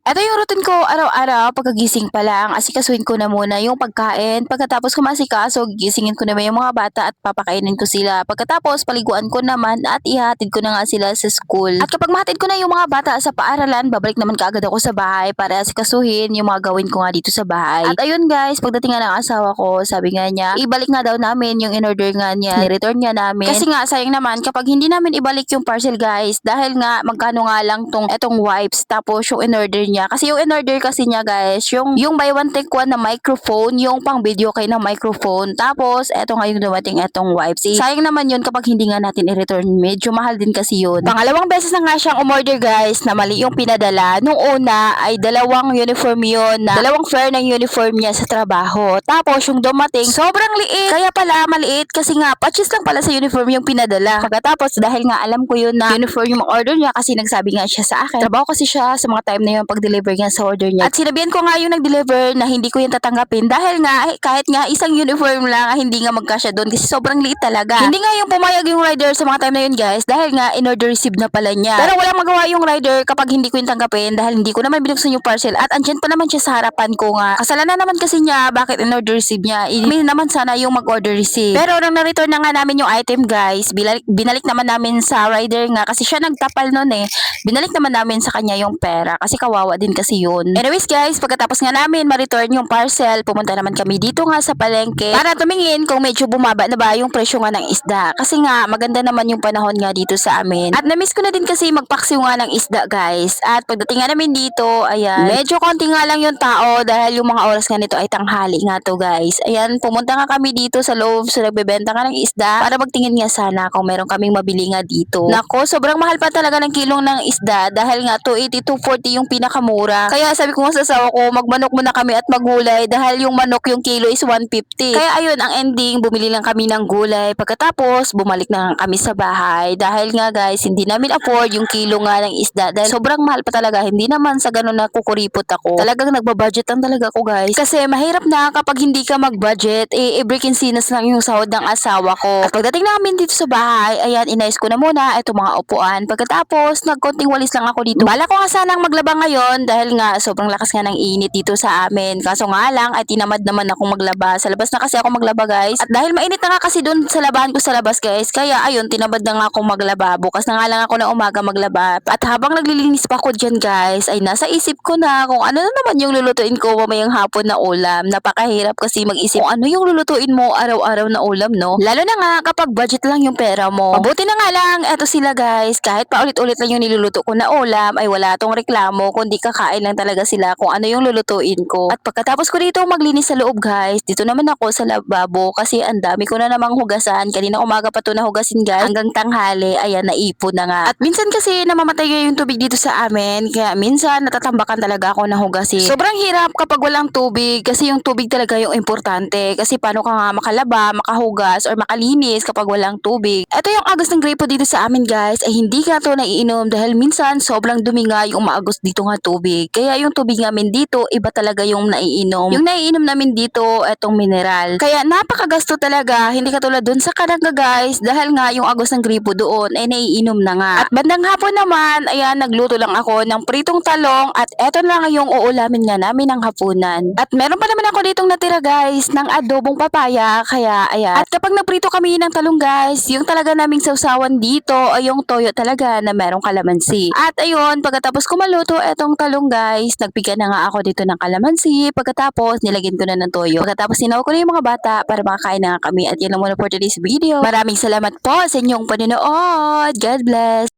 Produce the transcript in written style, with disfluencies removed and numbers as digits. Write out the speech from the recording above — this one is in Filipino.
Eto yung routine ko araw-araw pagkagising pa lang, asikasuhin ko na muna yung pagkain. Pagkatapos ko maasikaso, gigisingin ko naman yung mga bata at papakainin ko sila. Pagkatapos, paliguan ko naman at ihatid ko na nga sila sa school. At kapag mahatid ko na yung mga bata sa paaralan, babalik naman kaagad ako sa bahay para asikasuhin yung mga gawin ko nga dito sa bahay. At ayun guys, pagdating nga ng asawa ko, sabi nga niya, ibalik nga daw namin yung in-order nga niya, ni-return nga namin. Kasi nga, sayang naman kapag hindi namin ibalik yung parcel guys, dahil nga magkano nga lang etong wipes, tapos yung in-order niya. Kasi yung in-order kasi niya guys, yung buy one take one na microphone, yung pang video kay na microphone. Tapos eto nga yung dumating etong wipes. Sayang naman yun kapag hindi nga natin i-return. Medyo mahal din kasi yun. Pangalawang beses na nga siyang umorder guys na mali yung pinadala. Nung una ay dalawang uniform yun, na dalawang fair ng uniform niya sa trabaho. Tapos yung dumating sobrang liit. Kaya pala maliit kasi nga patches lang pala sa uniform yung pinadala. Pagkatapos dahil nga alam ko yun na uniform yung order niya kasi nagsabi nga siya sa akin. Trabaho kasi siya sa mga time na yun pag-deliver niya sa order niya. At sinabihan ko nga yung nag-deliver na hindi ko yung tatanggapin dahil nga kahit nga isang uniform lang hindi nga magkasya doon kasi sobrang liit talaga. Hindi nga yung pumayag yung rider sa mga time na yun guys dahil nga in-order receive na pala niya. Pero walang magawa yung rider kapag hindi ko yung tanggapin dahil hindi ko naman binuksan yung parcel at andyan pa naman siya sa harapan ko nga. Kasalanan naman kasi niya bakit in-order receive niya. Hindi naman sana yung mag-order receive. Pero nung na-return na nga namin yung item guys, binalik naman namin sa rider nga kasi siya nagtapal nun eh. Binalik naman namin sa kanya yung pera kasi kawawa din kasi yun. Anyways guys, pagkatapos nga namin ma-return yung parcel, pumunta naman kami dito nga sa palengke para tumingin kung medyo bumaba na ba yung presyo nga ng isda. Kasi nga maganda naman yung panahon nga dito sa amin. At na-miss ko na din kasi magpaksiw nga ng isda guys. At pagdating nga namin dito, ayan, medyo konti nga lang yung tao dahil yung mga oras nga nito ay tanghali nga to guys. Ayan, pumunta nga kami dito sa loob so nagbebenta nga ng isda para magtingin nga sana kung meron kaming mabili nga dito. Nako, sobrang mahal pa talaga ng kilong ng isda dahil nga 280 to 40 yung pinakamura. Kaya sabi ko nga sa asawa ko, magmanok muna kami at magulay dahil yung manok yung kilo is 150. Kaya ayun, ang ending, bumili lang kami ng gulay. Pagkatapos, bumalik na kami sa bahay dahil nga guys, hindi namin afford yung kilo nga ng isda dahil sobrang mahal pa talaga. Hindi naman sa ganun na kukuripot ako. Talagang nagbabudget lang talaga ako guys. Kasi mahirap na kapag hindi ka mag-budget, break in sinas lang yung sahod ng asawa ko. At pagdating namin dito sa bahay, ayan, inayos ko na muna itong mga upuan. Pagkatapos, nagkonting walis lang ako dito. Bala ko nga sanang maglaba ngayon dahil nga sobrang lakas nga ng init dito sa amin. Kaso nga lang ay tinamad naman akong maglaba. Sa labas na kasi ako maglaba guys. At dahil mainit na nga kasi doon sa labahan ko sa labas guys, kaya ayun tinamad na nga akong maglaba. Bukas na nga lang ako na umaga maglaba. At habang naglilinis pa ako dyan guys, ay nasa isip ko na kung ano na naman yung lulutuin ko mamayang hapon na ulam. Napakahirap kasi mag-isip kung ano yung lulutuin mo araw-araw na ulam, no? Lalo na nga kapag budget lang yung pera mo. Mabuti na nga lang, eto sila guys, kahit paulit-ulit lang yung niluluto ko na ulam, ay wala tong reklamo, kundi kakain lang talaga sila kung ano yung lulutuin ko. At pagkatapos ko dito maglinis sa loob guys, dito naman ako sa lababo kasi ang dami ko na namang hugasan. Kanina umaga pa to na hugasin guys, hanggang tanghali, ayan, naipon na nga. At minsan kasi namamatay yung tubig dito sa amin, kaya minsan natatambakan talaga ako na hugasin. Sobrang hirap kapag walang tubig kasi yung tubig talaga yung importante. Kasi paano ka nga makalaba, makahugas, or makalinis kapag walang tubig. Ito yung agos ng gripo dito sa amin guys, ay hindi ka to naiinom dahil minsan sobrang dumi nga yung maagos dito nga tubig. Kaya yung tubig namin dito, iba talaga yung naiinom. Yung naiinom namin dito, etong mineral. Kaya napakagasto talaga, hindi katulad dun sa Caraga guys, dahil nga yung agos ng gripo doon ay naiinom na nga. At bandang hapon naman, ayan, nagluto lang ako ng pritong talong at eto lang yung uulamin nga namin ng hapunan. At meron pa naman ako ditong natira guys ng adobong papaya, kaya ayan. At kapag naprito kami ng talong guys, yung talaga naming sausawan dito ay yung toyo talaga na merong kalamansi. At ayun, pagkatapos ko maluto etong talong guys, nagpiga na nga ako dito ng kalamansi. Pagkatapos nilagyan ko na ng toyo. Pagkatapos sinaw ko na yung mga bata para makakain na nga kami. At yun lang muna for today's video. Maraming salamat po sa inyong panonood. God bless!